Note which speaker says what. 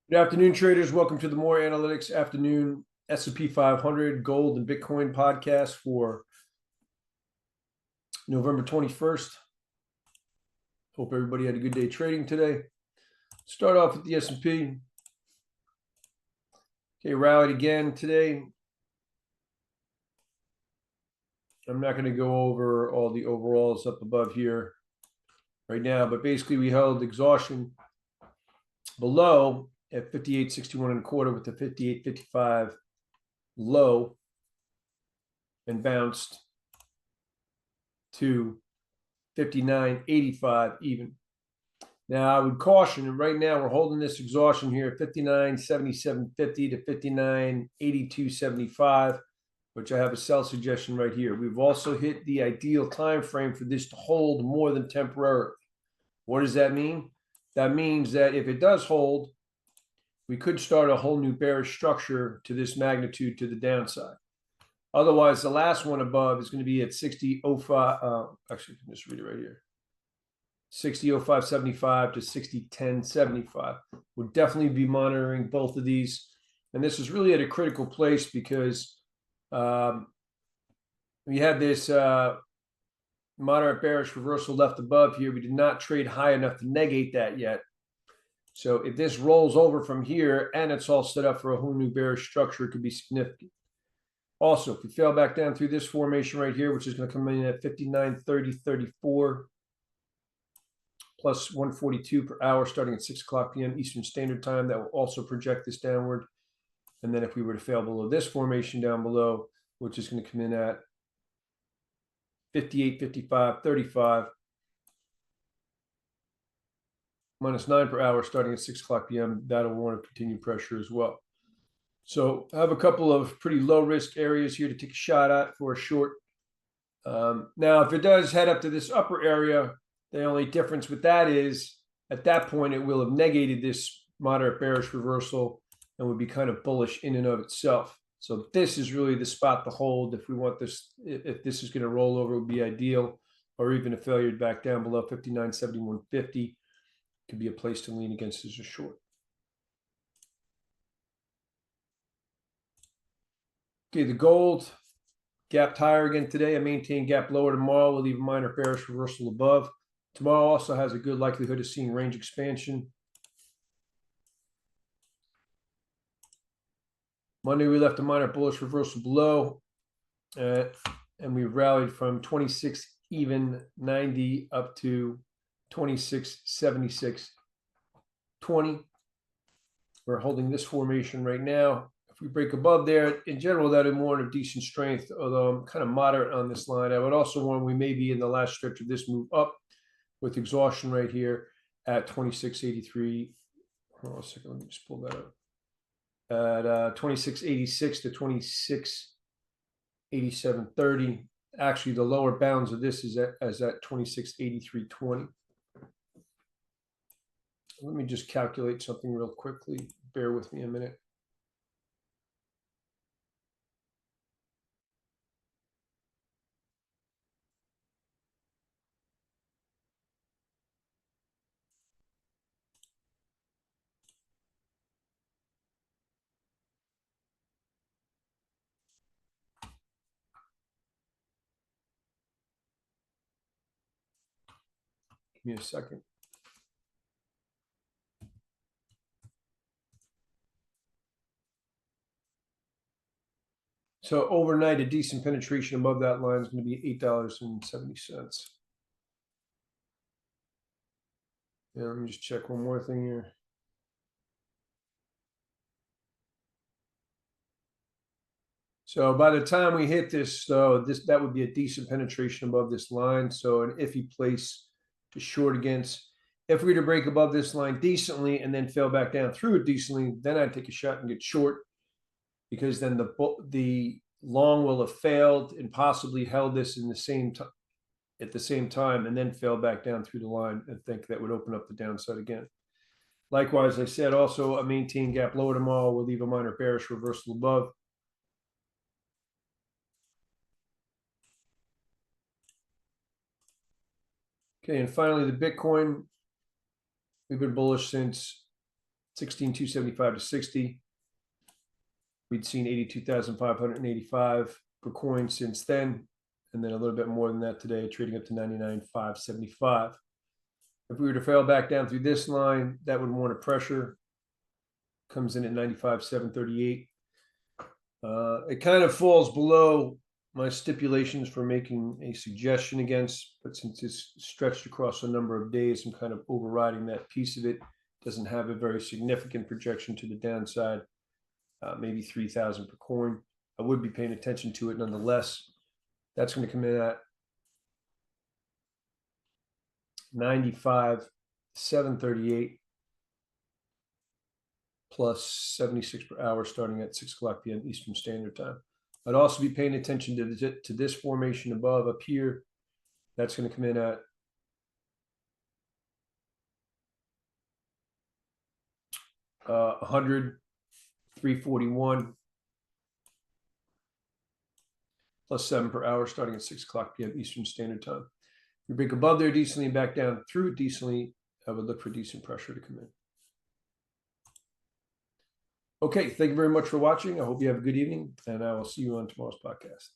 Speaker 1: Good afternoon, traders. Welcome to the More Analytics Afternoon S&P 500 Gold and Bitcoin podcast for November 21st. Hope everybody had a good day trading today. Start off with the S&P. Okay, rallied again today. I'm not going to go over all the overalls up above here right now, but basically we held exhaustion below at 58.61 and a quarter with the 58.55 low and bounced to 59.85 even. Now I would caution, and right now we're holding this exhaustion here at 59.7750 to 59.8275, which I have a sell suggestion right here. We've also hit the ideal time frame for this to hold more than temporarily. What does that mean? That means that if it does hold, we could start a whole new bearish structure to this magnitude to the downside. Otherwise, the last one above is going to be at 60.05. Actually, I can just read it right here. 60.0575 to 60.1075. We'll definitely be monitoring both of these. And this is really at a critical place because we had this moderate bearish reversal left above here. We did not trade high enough to negate that yet. So if this rolls over from here and it's all set up for a whole new bearish structure, it could be significant. Also, if we fail back down through this formation right here, which is going to come in at 59.30.34, plus 142 per hour starting at 6 o'clock p.m. Eastern Standard Time, that will also project this downward. And then if we were to fail below this formation down below, which is going to come in at 58.55.35, minus 9 per hour starting at 6 o'clock p.m., that'll warrant continued pressure as well. So I have a couple of pretty low risk areas here to take a shot at for a short. Now, if it does head up to this upper area, the only difference with that is at that point, it will have negated this moderate bearish reversal and would be kind of bullish in and of itself. So this is really the spot to hold if we want this. If this is going to roll over, it would be ideal, or even a failure back down below 59.7150 could be a place to lean against as a short. Okay, the gold gapped higher again today. I maintain gap lower tomorrow. We'll leave a minor bearish reversal above. Tomorrow also has a good likelihood of seeing range expansion. Monday, we left a minor bullish reversal below, and we rallied from 26 even 90 up to 26.7620. We're holding this formation right now. If we break above there, in general, that would warrant a decent strength, although I'm kind of moderate on this line. I would also warn we may be in the last stretch of this move up with exhaustion right here at 26.83. Hold on a second, let me just pull that up. At 26.86 to 26.8730. Actually, the lower bounds of this is at 26.8320. Let me just calculate something real quickly. Bear with me a minute. Give me a second. So overnight, a decent penetration above that line is going to be $8.70. Yeah, let me just check one more thing here. So by the time we hit this, though, that would be a decent penetration above this line. So an iffy place to short against. If we were to break above this line decently and then fail back down through it decently, then I'd take a shot and get short, because then the long will have failed and possibly held this in the same time at the same time and then fell back down through the line, and think that would open up the downside again. Likewise, I said also a maintain gap lower tomorrow. We'll leave a minor bearish reversal above. Okay, and finally, the Bitcoin. We've been bullish since 16,275 to 60. We'd seen 82,585 per coin since then, and then a little bit more than that today, trading up to 99,575. If we were to fail back down through this line, that would warrant a pressure. Comes in at 95,738. It kind of falls below my stipulations for making a suggestion against, but since it's stretched across a number of days, I'm kind of overriding that piece of it. Doesn't have a very significant projection to the downside, maybe 3,000 per coin. I would be paying attention to it nonetheless. That's going to come in at 95,738 plus 76 per hour starting at 6 o'clock p.m. Eastern Standard Time. I'd also be paying attention to this formation above up here. That's going to come in at 341 plus 7 per hour starting at 6 o'clock p.m. Eastern Standard Time. If we break above there decently and back down through it decently, I would look for decent pressure to come in. Okay, thank you very much for watching. I hope you have a good evening, and I will see you on tomorrow's podcast.